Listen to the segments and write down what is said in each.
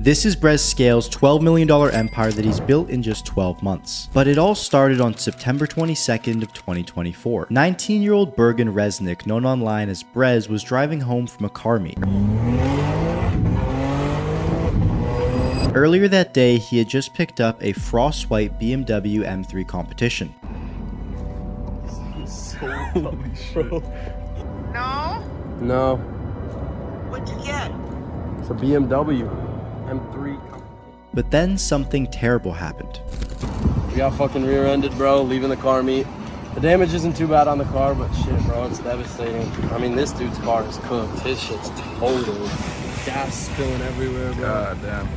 This is Brez Scale's $12 million empire that he's built in just 12 months. But it all started on September 22nd of 2024. 19-year-old Bergen Resnick, known online as Brez, was driving home from a car meet. Earlier that day, he had just picked up a frost white BMW M3 competition. No. What'd you get? It's a BMW M3. But then something terrible happened. We got fucking rear-ended, bro, leaving the car meet. The damage isn't too bad on the car, but shit, bro, it's devastating. I mean, this dude's car is cooked. His shit's total. Gas spilling everywhere, bro. God damn.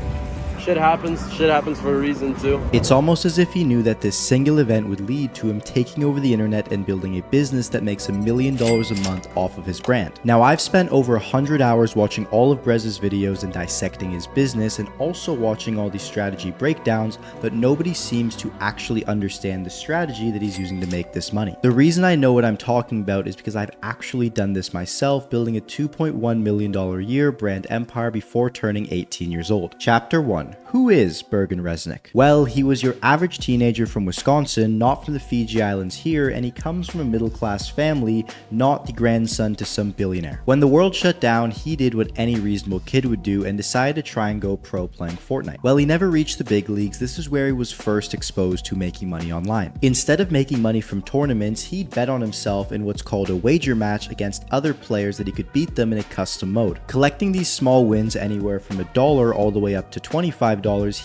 Shit happens for a reason too. It's almost as if he knew that this single event would lead to him taking over the internet and building a business that makes $1 million a month off of his brand. Now, I've spent over 100 hours watching all of Brez's videos and dissecting his business, and also watching all these strategy breakdowns, but nobody seems to actually understand the strategy that he's using to make this money. The reason I know what I'm talking about is because I've actually done this myself, building a $2.1 million a year brand empire before turning 18 years old. Chapter 1. Who is Bergen Resnick? Well, he was your average teenager from Wisconsin, not from the Fiji Islands here, and he comes from a middle-class family, not the grandson to some billionaire. When the world shut down, he did what any reasonable kid would do and decided to try and go pro playing Fortnite. Well, he never reached the big leagues. This is where he was first exposed to making money online. Instead of making money from tournaments, he'd bet on himself in what's called a wager match against other players that he could beat them in a custom mode. Collecting these small wins anywhere from $1 all the way up to $25,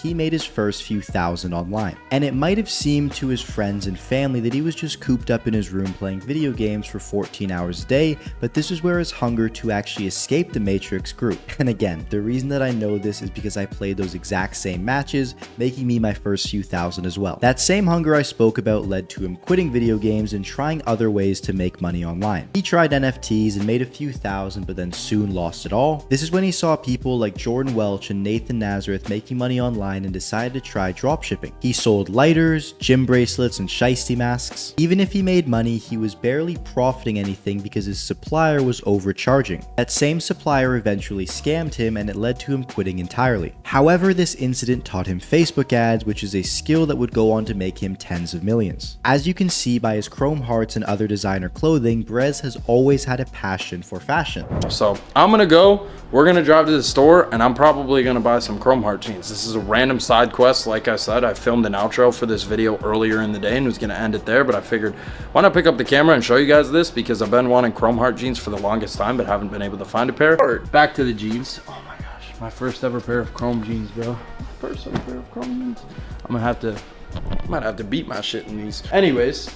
he made his first few thousand online. And it might have seemed to his friends and family that he was just cooped up in his room playing video games for 14 hours a day, but this is where his hunger to actually escape the Matrix grew. And again, the reason that I know this is because I played those exact same matches, making me my first few thousand as well. That same hunger I spoke about led to him quitting video games and trying other ways to make money online. He tried NFTs and made a few thousand, but then soon lost it all. This is when he saw people like Jordan Welch and Nathan Nazareth making money online and decided to try dropshipping. He sold lighters, gym bracelets, and shiesty masks. Even if he made money, he was barely profiting anything because his supplier was overcharging. That same supplier eventually scammed him, and it led to him quitting entirely. However, this incident taught him Facebook ads, which is a skill that would go on to make him tens of millions. As you can see by his chrome hearts and other designer clothing, Brez has always had a passion for fashion. So we're gonna drive to the store, and I'm probably gonna buy some chrome heart jeans. This is a random side quest. Like I said, I filmed an outro for this video earlier in the day and was gonna end it there, but I figured why not pick up the camera and show you guys this, because I've been wanting chrome heart jeans for the longest time but haven't been able to find a pair. Back to the jeans. Oh my gosh, my first ever pair of chrome jeans, bro. First ever pair of chrome jeans. Might have to beat my shit in these. Anyways,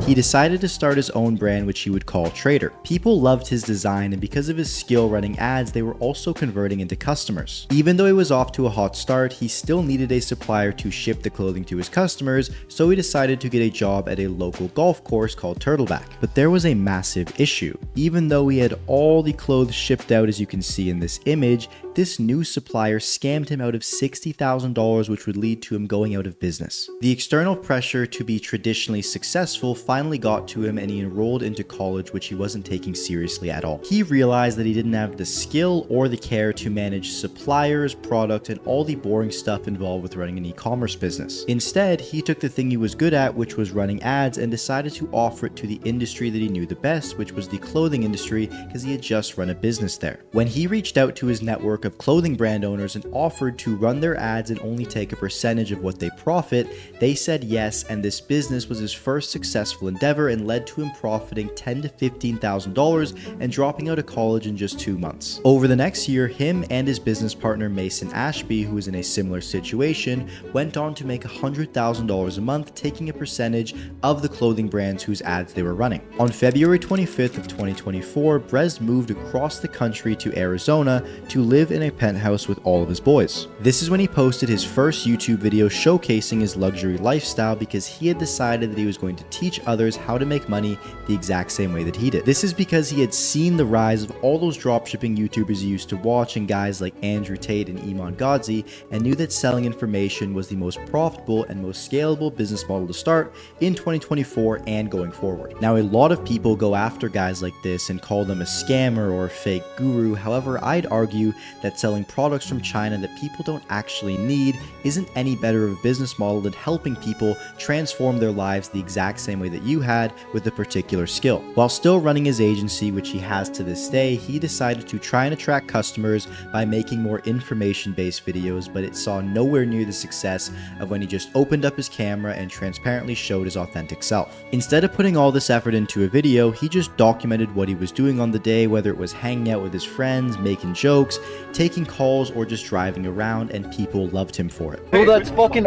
he decided to start his own brand, which he would call Trader. People loved his design, and because of his skill running ads, they were also converting into customers. Even though he was off to a hot start, he still needed a supplier to ship the clothing to his customers, so he decided to get a job at a local golf course called Turtleback. But there was a massive issue. Even though he had all the clothes shipped out, as you can see in this image, this new supplier scammed him out of $60,000, which would lead to him going out of business. The external pressure to be traditionally successful finally got to him, and he enrolled into college, which he wasn't taking seriously at all. He realized that he didn't have the skill or the care to manage suppliers, product, and all the boring stuff involved with running an e-commerce business. Instead, he took the thing he was good at, which was running ads, and decided to offer it to the industry that he knew the best, which was the clothing industry, because he had just run a business there. When he reached out to his network of clothing brand owners and offered to run their ads and only take a percentage of what they profit, they said yes, and this business was his first successful endeavor and led to him profiting $10,000 to $15,000 and dropping out of college in just 2 months. Over the next year, him and his business partner Mason Ashby, who was in a similar situation, went on to make $100,000 a month, taking a percentage of the clothing brands whose ads they were running. On February 25th of 2024, Brez moved across the country to Arizona to live in a penthouse with all of his boys. This is when he posted his first YouTube video showcasing his luxury lifestyle lifestyle because he had decided that he was going to teach others how to make money the exact same way that he did. This is because he had seen the rise of all those dropshipping YouTubers he used to watch and guys like Andrew Tate and Iman Godzi, and knew that selling information was the most profitable and most scalable business model to start in 2024 and going forward. Now, a lot of people go after guys like this and call them a scammer or a fake guru. However, I'd argue that selling products from China that people don't actually need isn't any better of a business model than helping people transform their lives the exact same way that you had with a particular skill. While still running his agency, which he has to this day, he decided to try and attract customers by making more information-based videos, but it saw nowhere near the success of when he just opened up his camera and transparently showed his authentic self. Instead of putting all this effort into a video, he just documented what he was doing on the day, whether it was hanging out with his friends, making jokes, taking calls, or just driving around, and people loved him for it. Bro, that's fucking.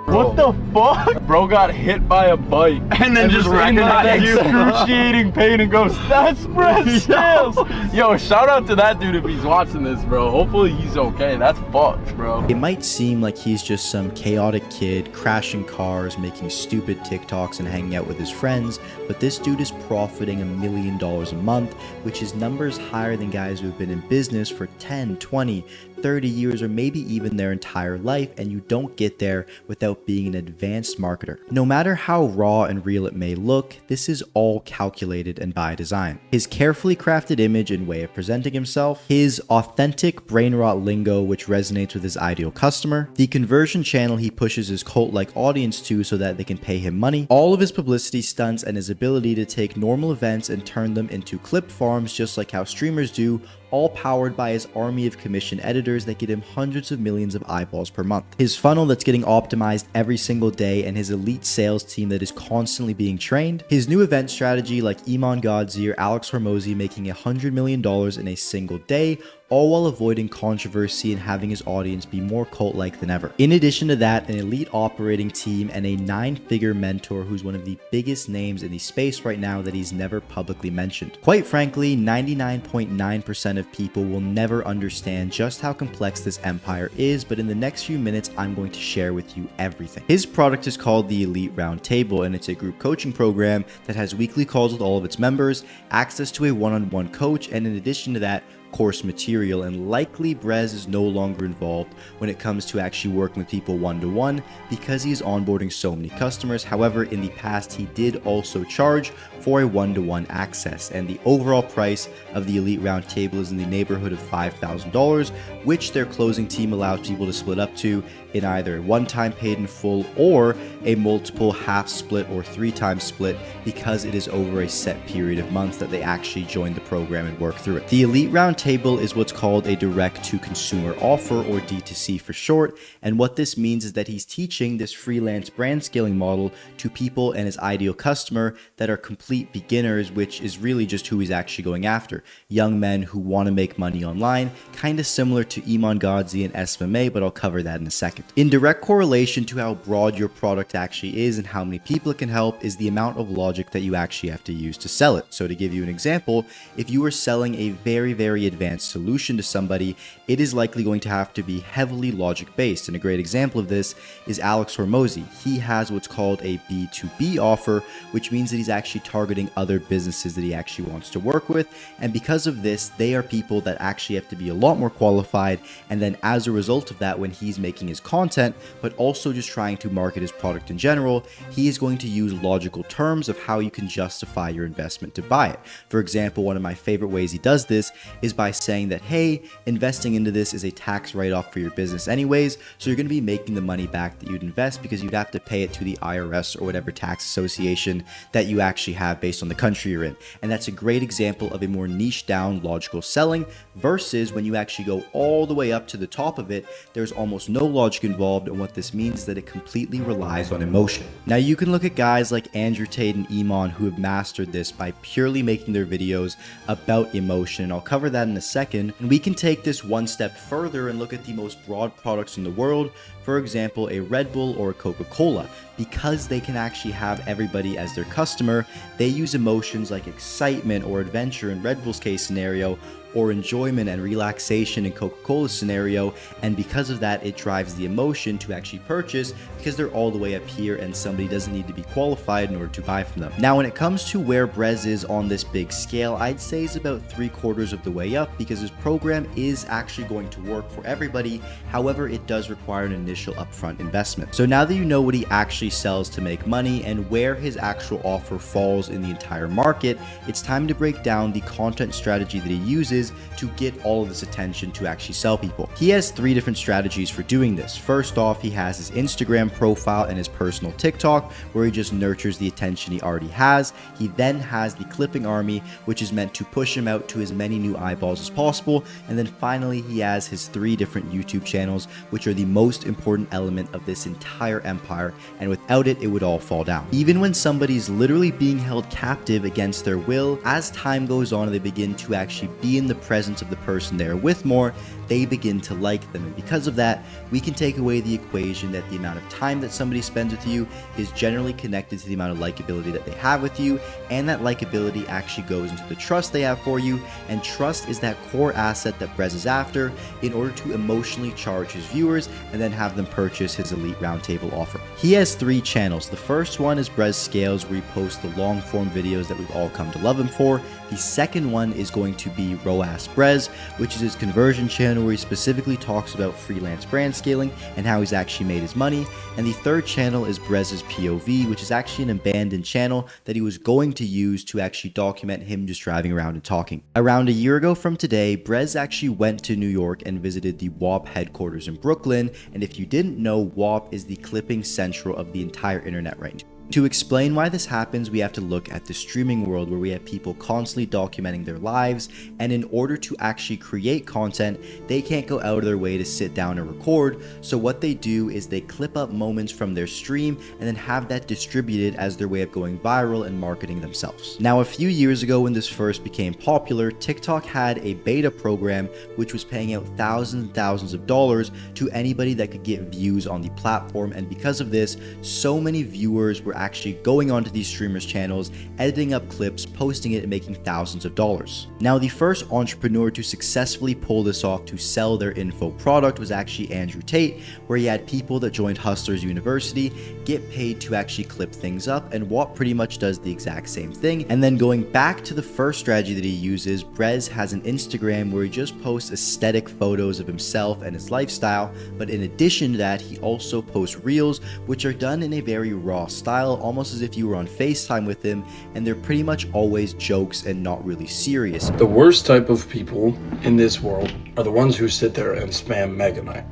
What the fuck? Bro got hit by a bike And then just recognized you excruciating pain and goes, that's Brez Sales. Yo, shout out to that dude if he's watching this, bro. Hopefully he's okay. That's fucked, bro. It might seem like he's just some chaotic kid crashing cars, making stupid TikToks, and hanging out with his friends, but this dude is profiting $1 million a month, which is numbers higher than guys who have been in business for 10, 20, 30 years, or maybe even their entire life, and you don't get there without being an advanced marketer. No matter how raw and real it may look, this is all calculated and by design. His carefully crafted image and way of presenting himself, his authentic brain rot lingo which resonates with his ideal customer, the conversion channel he pushes his cult-like audience to so that they can pay him money, all of his publicity stunts, and his ability to take normal events and turn them into clip farms just like how streamers do, all powered by his army of commission editors that get him hundreds of millions of eyeballs per month. His funnel that's getting optimized every single day, and his elite sales team that is constantly being trained. His new event strategy like Iman Godzi or Alex Hormozi making $100 million in a single day, all while avoiding controversy and having his audience be more cult-like than ever. In addition to that, an elite operating team and a 9-figure mentor who's one of the biggest names in the space right now that he's never publicly mentioned. Quite frankly, 99.9% of people will never understand just how complex this empire is, but in the next few minutes, I'm going to share with you everything. His product is called the Elite Roundtable, and it's a group coaching program that has weekly calls with all of its members, access to a one-on-one coach, and in addition to that, course material, and likely Brez is no longer involved when it comes to actually working with people one-to-one because he's onboarding so many customers. However, in the past, he did also charge for a one-to-one access, and the overall price of the Elite Roundtable is in the neighborhood of $5,000, which their closing team allows people to split up to in either a one-time paid in full or a multiple half split or 3-time split because it is over a set period of months that they actually join the program and work through it. The Elite Roundtable is what's called a direct-to-consumer offer, or D2C for short, and what this means is that he's teaching this freelance brand scaling model to people and his ideal customer that are complete beginners, which is really just who he's actually going after. Young men who want to make money online, kind of similar to Iman Godzi and SMMA, but I'll cover that in a second. In direct correlation to how broad your product actually is and how many people it can help is the amount of logic that you actually have to use to sell it. So to give you an example, if you are selling a very advanced solution to somebody, it is likely going to have to be heavily logic based. And a great example of this is Alex Hormozi. He has what's called a B2B offer, which means that he's actually targeting other businesses that he actually wants to work with. And because of this, they are people that actually have to be a lot more qualified. And then as a result of that, when he's making his content, but also just trying to market his product in general, he is going to use logical terms of how you can justify your investment to buy it. For example, one of my favorite ways he does this is by saying that, hey, investing into this is a tax write-off for your business anyways, so you're going to be making the money back that you'd invest because you'd have to pay it to the IRS or whatever tax association that you actually have based on the country you're in. And that's a great example of a more niche down logical selling versus when you actually go all the way up to the top of it, there's almost no logic involved, and what this means is that it completely relies on emotion. Now you can look at guys like Andrew Tate and Iman who have mastered this by purely making their videos about emotion, and I'll cover that in a second. And we can take this one step further and look at the most broad products in the world, for example a Red Bull or a Coca-Cola. Because they can actually have everybody as their customer, they use emotions like excitement or adventure in Red Bull's case scenario, or enjoyment and relaxation in Coca-Cola scenario, and because of that it drives the emotion to actually purchase because they're all the way up here and somebody doesn't need to be qualified in order to buy from them. Now when it comes to where Brez is on this big scale, I'd say he's about 3/4 of the way up because his program is actually going to work for everybody. However, it does require an initial upfront investment. So now that you know what he actually sells to make money and where his actual offer falls in the entire market, it's time to break down the content strategy that he uses to get all of this attention to actually sell people. He has 3 different strategies for doing this. First off, he has his Instagram profile and his personal TikTok, where he just nurtures the attention he already has. He then has the clipping army, which is meant to push him out to as many new eyeballs as possible. And then finally, he has his 3 different YouTube channels, which are the most important element of this entire empire, and without it, it would all fall down. Even when somebody's literally being held captive against their will, as time goes on and they begin to actually be in the presence of the person they're with more, they begin to like them. And because of that, we can take away the equation that the amount of time that somebody spends with you is generally connected to the amount of likability that they have with you, and that likability actually goes into the trust they have for you, and trust is that core asset that Brez is after in order to emotionally charge his viewers and then have them purchase his elite roundtable offer. He has 3 channels. The first one is Brez Scales, where he posts the long form videos that we've all come to love him for. The second one is going to be ROAS Brez, which is his conversion channel where he specifically talks about freelance brand scaling and how he's actually made his money. And the third channel is Brez's POV, which is actually an abandoned channel that he was going to use to actually document him just driving around and talking. Around a year ago from today, Brez actually went to New York and visited the WAP headquarters in Brooklyn. And if you didn't know, WAP is the clipping central of the entire internet right now. To explain why this happens, we have to look at the streaming world, where we have people constantly documenting their lives, and in order to actually create content, they can't go out of their way to sit down and record. So what they do is they clip up moments from their stream and then have that distributed as their way of going viral and marketing themselves. Now, a few years ago when this first became popular, TikTok had a beta program which was paying out thousands and thousands of dollars to anybody that could get views on the platform, and because of this, so many viewers were actually going onto these streamers' channels, editing up clips, posting it, and making thousands of dollars. Now, the first entrepreneur to successfully pull this off to sell their info product was actually Andrew Tate, where he had people that joined Hustlers University get paid to actually clip things up, and WAP pretty much does the exact same thing. And then going back to the first strategy that he uses, Brez has an Instagram where he just posts aesthetic photos of himself and his lifestyle, but in addition to that, he also posts reels, which are done in a very raw style, almost as if you were on FaceTime with him, and they're pretty much always jokes and not really serious. The worst type of people in this world are the ones who sit there and spam Mega Knight.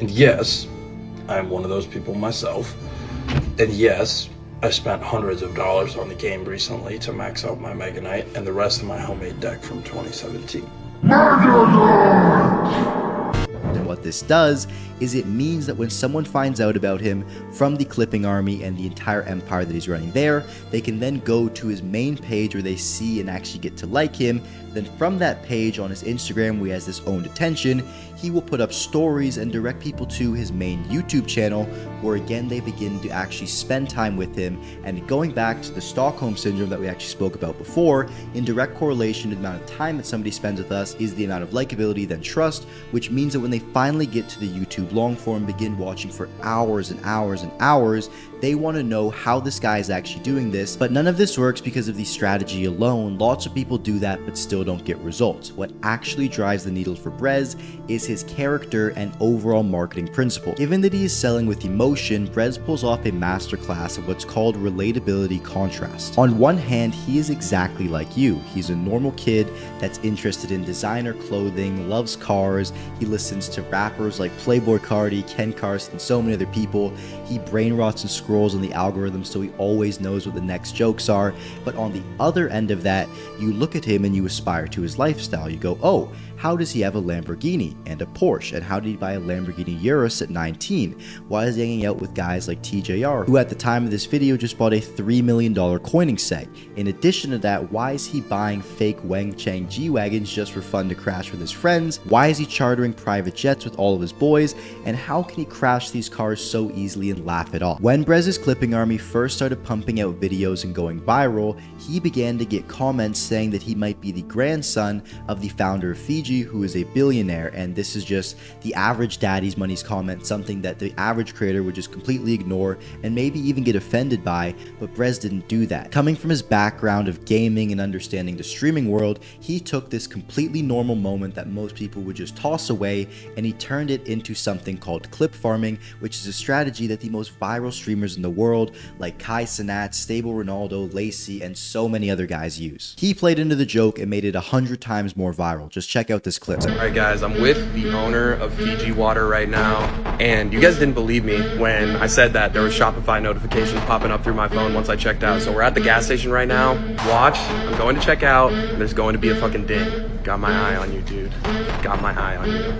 And yes, I'm one of those people myself. And yes, I spent hundreds of dollars on the game recently to max out my Mega Knight and the rest of my homemade deck from 2017. And what this does is it means that when someone finds out about him from the clipping army and the entire empire that he's running there, they can then go to his main page where they see and actually get to like him. Then from that page on his Instagram, where he has this owned attention, he will put up stories and direct people to his main YouTube channel, where again they begin to actually spend time with him. And going back to the Stockholm Syndrome that we actually spoke about before, in direct correlation to the amount of time that somebody spends with us is the amount of likability, then trust, which means that when they finally get to the YouTube long form, begin watching for hours and hours and hours, they want to know how this guy is actually doing this. But none of this works because of the strategy alone. Lots of people do that but still don't get results. What actually drives the needle for Brez is his character and overall marketing principle. Given that he is selling with emotion, Brez pulls off a masterclass of what's called relatability contrast. On one hand, he is exactly like you. He's a normal kid that's interested in designer clothing, loves cars, he listens to rappers like Playboi Carti, Ken Carson, and so many other people. He brain rots and scrolls on the algorithm, so he always knows what the next jokes are. But on the other end of that, you look at him and you aspire to his lifestyle. You go, oh, How does he have a Lamborghini and a Porsche? And how did he buy a Lamborghini Urus at 19? Why is he hanging out with guys like TJR, who at the time of this video just bought a $3 million coining seg? In addition to that, why is he buying fake Wangchang G-Wagons just for fun to crash with his friends? Why is he chartering private jets with all of his boys? And how can he crash these cars so easily and laugh it off? When Brez's clipping army first started pumping out videos and going viral, he began to get comments saying that he might be the grandson of the founder of Fiji, who is a billionaire. And this is just the average daddy's money's comment, something that the average creator would just completely ignore and maybe even get offended by, but Brez didn't do that. Coming from his background of gaming and understanding the streaming world, he took this completely normal moment that most people would just toss away and he turned it into something called clip farming, which is a strategy that the most viral streamers in the world like Kai Cenat, Stable Ronaldo, Lacey, and so many other guys use. He played into the joke and made it 100 times more viral. Just check out this clip. Alright guys, I'm with the owner of Fiji Water right now, and you guys didn't believe me when I said that there was Shopify notifications popping up through my phone once I checked out. So we're at the gas station right now. Watch, I'm going to check out, and there's going to be a fucking ding. Got my eye on you, dude. Got my eye on you.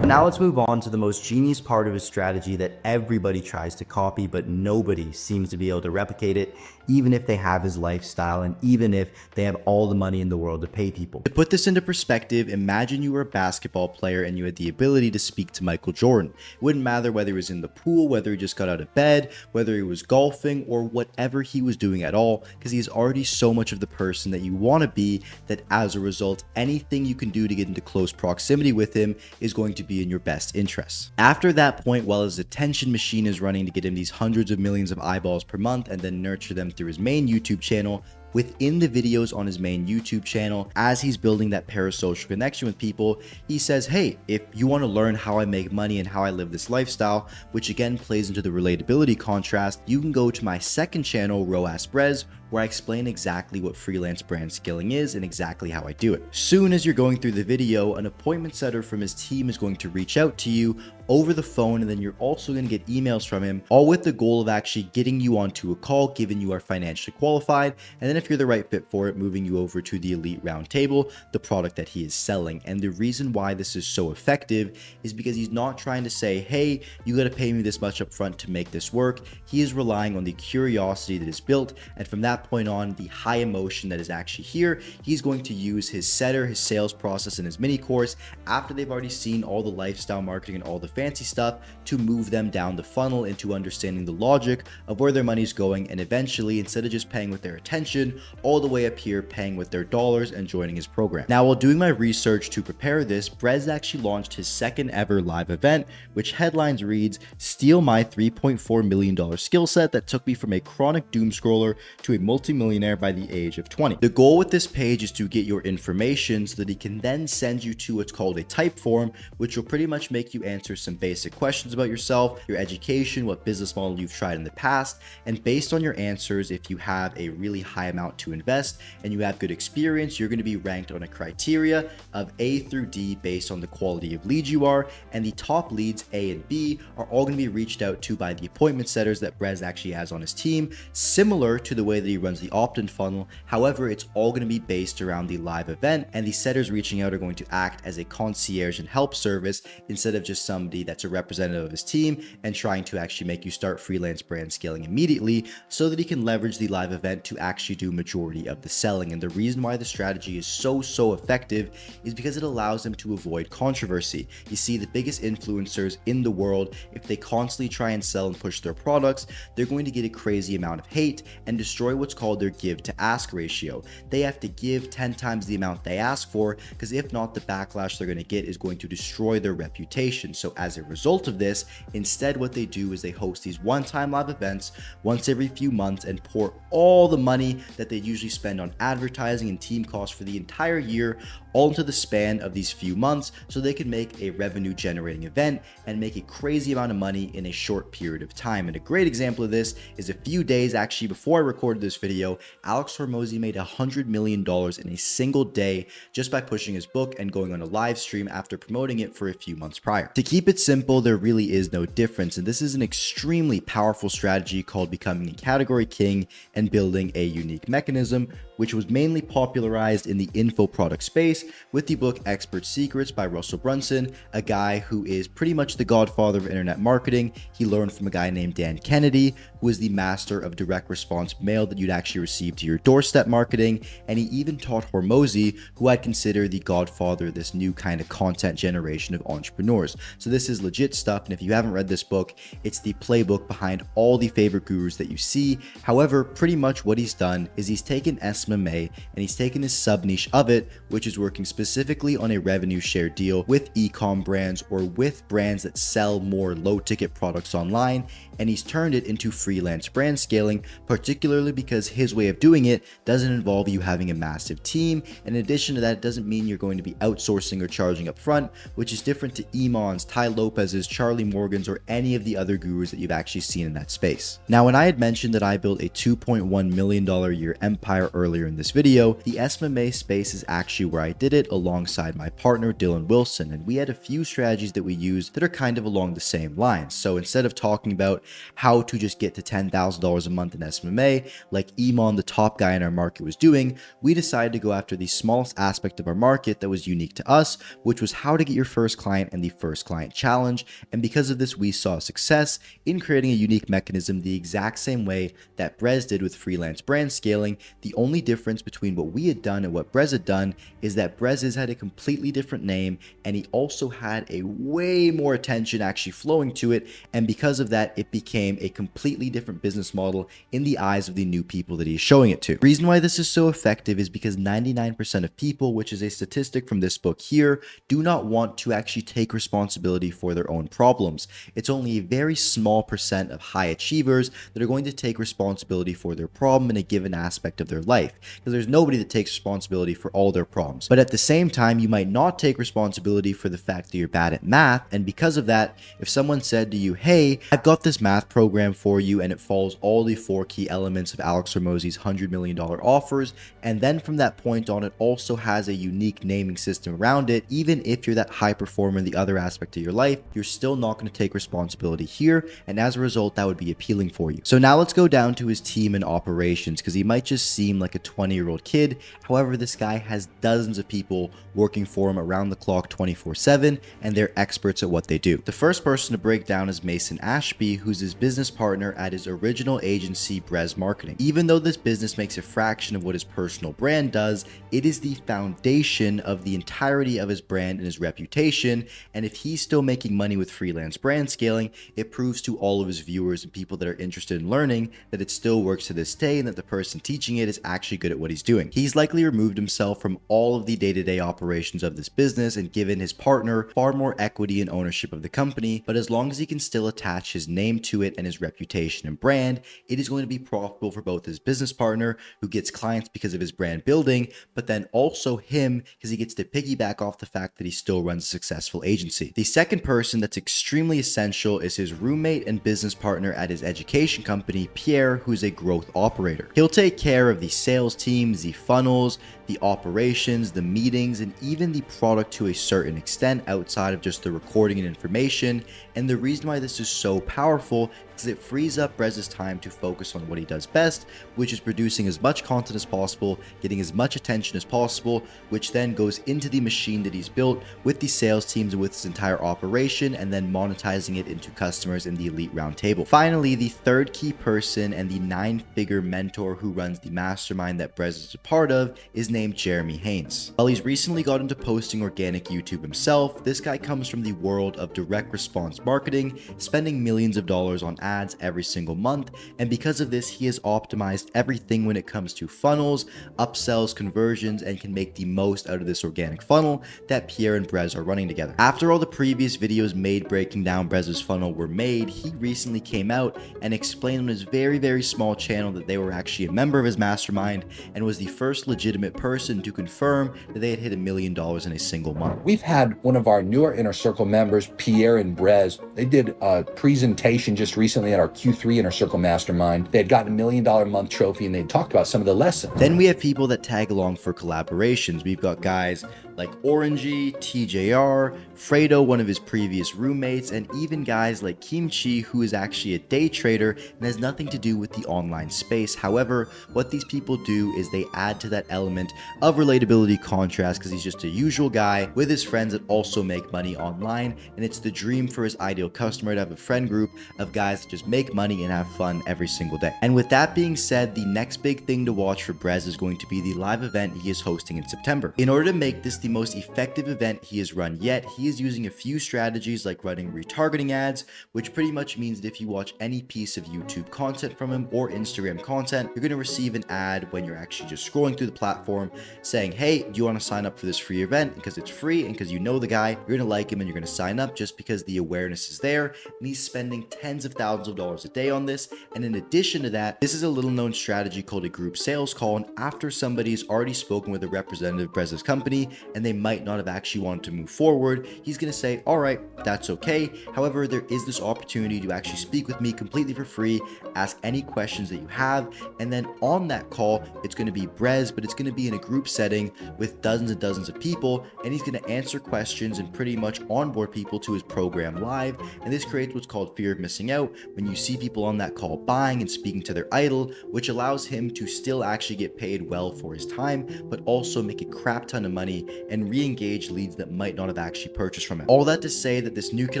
Now let's move on to the most genius part of his strategy that everybody tries to copy, but nobody seems to be able to replicate it, even if they have his lifestyle and even if they have all the money in the world to pay people. To put this into perspective, imagine you were a basketball player and you had the ability to speak to Michael Jordan. It wouldn't matter whether he was in the pool, whether he just got out of bed, whether he was golfing, or whatever he was doing at all, because he's already so much of the person that you want to be that as a result, anything you can do to get into close proximity with him is going to be in your best interests. After that point, while his attention machine is running to get him these hundreds of millions of eyeballs per month and then nurture them through his main YouTube channel, within the videos on his main YouTube channel, as he's building that parasocial connection with people, he says, hey, if you want to learn how I make money and how I live this lifestyle, which again plays into the relatability contrast, you can go to my second channel, Roas Brez, where I explain exactly what freelance brand scaling is and exactly how I do it. Soon as you're going through the video, an appointment setter from his team is going to reach out to you over the phone, and then you're also going to get emails from him, all with the goal of actually getting you onto a call, given you are financially qualified, and then if you're the right fit for it, moving you over to the Elite Round Table, the product that he is selling. And the reason why this is so effective is because he's not trying to say, hey, you got to pay me this much up front to make this work. He is relying on the curiosity that is built, and from that point on, the high emotion that is actually here, he's going to use his setter, his sales process, and his mini course after they've already seen all the lifestyle marketing and all the fancy stuff to move them down the funnel into understanding the logic of where their money's going, and eventually, instead of just paying with their attention, all the way up here paying with their dollars and joining his program. Now, while doing my research to prepare this, Brez actually launched his second ever live event, which headlines reads, "Steal my $3.4 million skill set that took me from a chronic doom scroller to a multimillionaire by the age of 20. The goal with this page is to get your information so that he can then send you to what's called a type form, which will pretty much make you answer some basic questions about yourself, your education, what business model you've tried in the past, and based on your answers, if you have a really high amount to invest and you have good experience, you're going to be ranked on a criteria of A through D based on the quality of leads you are, and the top leads A and B are all going to be reached out to by the appointment setters that Brez actually has on his team, similar to the way that he runs the opt-in funnel. However, it's all going to be based around the live event, and the setters reaching out are going to act as a concierge and help service instead of just somebody that's a representative of his team and trying to actually make you start freelance brand scaling immediately, so that he can leverage the live event to actually do majority of the selling. And the reason why the strategy is so effective is because it allows them to avoid controversy. You see, the biggest influencers in the world, if they constantly try and sell and push their products, they're going to get a crazy amount of hate and destroy what's called their give to ask ratio. They have to give 10 times the amount they ask for, because if not, the backlash they're going to get is going to destroy their reputation. So as a result of this, instead what they do is they host these one-time live events once every few months and pour all the money that they usually spend on advertising and team costs for the entire year all into the span of these few months so they can make a revenue generating event and make a crazy amount of money in a short period of time. And a great example of this is a few days actually before I recorded this video, Alex Hormozi made $100 million in a single day just by pushing his book and going on a live stream after promoting it for a few months prior. To keep it simple, there really is no difference, and this is an extremely powerful strategy called becoming a category king and building a unique mechanism, which was mainly popularized in the info product space with the book Expert Secrets by Russell Brunson, a guy who is pretty much the godfather of internet marketing. He learned from a guy named Dan Kennedy, who is the master of direct response mail that you'd actually receive to your doorstep marketing, and he even taught Hormozi, who I'd consider the godfather of this new kind of content generation of entrepreneurs. So this is legit stuff, and if you haven't read this book, it's the playbook behind all the favorite gurus that you see. However, pretty much what he's done is he's taken SMMA and he's taken his sub niche of it, which is working specifically on a revenue share deal with e-com brands or with brands that sell more low ticket products online, and he's turned it into freelance brand scaling, particularly because his way of doing it doesn't involve you having a massive team. And in addition to that, it doesn't mean you're going to be outsourcing or charging up front, which is different to Iman's, Ty Lopez's, Charlie Morgan's, or any of the other gurus that you've actually seen in that space. Now, when I had mentioned that I built a $2.1 million a year empire earlier in this video, the SMMA space is actually where I did it alongside my partner Dylan Wilson, and we had a few strategies that we used that are kind of along the same lines. So instead of talking about how to just get to $10,000 a month in SMMA like Iman, the top guy in our market, was doing, we decided to go after the smallest aspect of our market that was unique to us, which was how to get your first client and the first client challenge. And because of this, we saw success in creating a unique mechanism the exact same way that Brez did with freelance brand scaling. The only difference between what we had done and what Brez had done is that Brez's had a completely different name, and he also had a way more attention actually flowing to it, and because of that, it became a completely different business model in the eyes of the new people that he's showing it to. The reason why this is so effective is because 99% of people, which is a statistic from this book here, do not want to actually take responsibility for their own problems. It's only a very small percent of high achievers that are going to take responsibility for their problem in a given aspect of their life, because there's nobody that takes responsibility for all their problems. But at the same time, you might not take responsibility for the fact that you're bad at math, and because of that, if someone said to you, hey, I've got this math program for you and it follows all the 4 key elements of Alex Hormozi's $100 million offers, and then from that point on, it also has a unique naming system around it, even if you're that high performer in the other aspect of your life, you're still not going to take responsibility here, and as a result, that would be appealing for you. So now let's go down to his team and operations, because he might just seem like a 20-year-old kid. However, this guy has dozens of people working for him around the clock 24/7, and they're experts at what they do. The first person to break down is Mason Ashby, who's his business partner at his original agency, Brez Marketing. Even though this business makes a fraction of what his personal brand does, it is the foundation of the entirety of his brand and his reputation, and if he's still making money with freelance brand scaling, it proves to all of his viewers and people that are interested in learning that it still works to this day and that the person teaching it is actually good at what he's doing. He's likely removed himself from all of the day-to-day operations of this business and given his partner far more equity and ownership of the company, but as long as he can still attach his name to it and his reputation and brand, it is going to be profitable for both his business partner, who gets clients because of his brand building, but then also him, because he gets to piggyback off the fact that he still runs a successful agency. The second person that's extremely essential is his roommate and business partner at his education company, Pierre, who's a growth operator. He'll take care of the sales teams, the funnels, the operations, the meetings, and even the product to a certain extent outside of just the recording and information. And the reason why this is so powerful is it frees up Brez's time to focus on what he does best, which is producing as much content as possible, getting as much attention as possible, which then goes into the machine that he's built with the sales teams and with his entire operation, and then monetizing it into customers in the elite roundtable. Finally, the third key person and the 9-figure mentor who runs the mastermind that Brez is a part of is named Jeremy Haynes. While he's recently got into posting organic YouTube himself, this guy comes from the world of direct response marketing, spending millions of dollars on ads every single month, and because of this, he has optimized everything when it comes to funnels, upsells, conversions, and can make the most out of this organic funnel that Pierre and Brez are running together. After all the previous videos made breaking down Brez's funnel were made, he recently came out and explained on his very small channel that they were actually a member of his mastermind and was the first legitimate person to confirm that they had hit $1 million in a single month. We've had one of our newer Inner Circle members, Pierre and Brez. They did a presentation just recently at our Q3 Inner Circle Mastermind. They had gotten $1 million a month trophy, and they talked about some of the lessons. Then we have people that tag along for collaborations. We've got guys like Orangie, TJR, Fredo, one of his previous roommates, and even guys like Kimchi, who is actually a day trader and has nothing to do with the online space. However, what these people do is they add to that element of relatability contrast, because he's just a usual guy with his friends that also make money online, and it's the dream for his ideal customer to have a friend group of guys that just make money and have fun every single day. And with that being said, the next big thing to watch for Brez is going to be the live event he is hosting in September. In order to make this the most effective event he has run yet, he is using a few strategies like running retargeting ads, which pretty much means that if you watch any piece of YouTube content from him or Instagram content, you're going to receive an ad when you're actually just scrolling through the platform saying, hey, do you want to sign up for this free event? Because it's free and because you know the guy, you're going to like him and you're going to sign up just because the awareness is there, and he's spending tens of thousands of dollars a day on this. And in addition to that, this is a little known strategy called a group sales call, and after somebody's already spoken with a representative of Brez's company and they might not have actually wanted to move forward, he's going to say, all right, that's okay. However, there is this opportunity to actually speak with me completely for free, ask any questions that you have, and then on that call, it's going to be Brez, but it's going to be in a group setting with dozens and dozens of people, and he's going to answer questions and pretty much onboard people to his program live. And this creates what's called fear of missing out, when you see people on that call buying and speaking to their idol, which allows him to still actually get paid well for his time, but also make a crap ton of money and re-engage leads that might not have actually purchased from him. All that to say that this new kid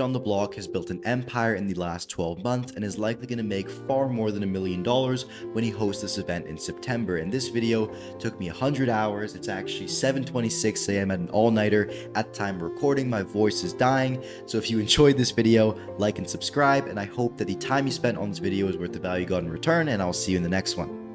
on the block has built an empire in the last 12 months and is likely going to make far more than $1 million when he hosts this event in September. And this video took me 100 hours. It's actually 7:26 a.m. at an all-nighter. At the time of recording, my voice is dying. So if you enjoyed this video, like and subscribe, and I hope that the time you spent on this video is worth the value you got in return, and I'll see you in the next one.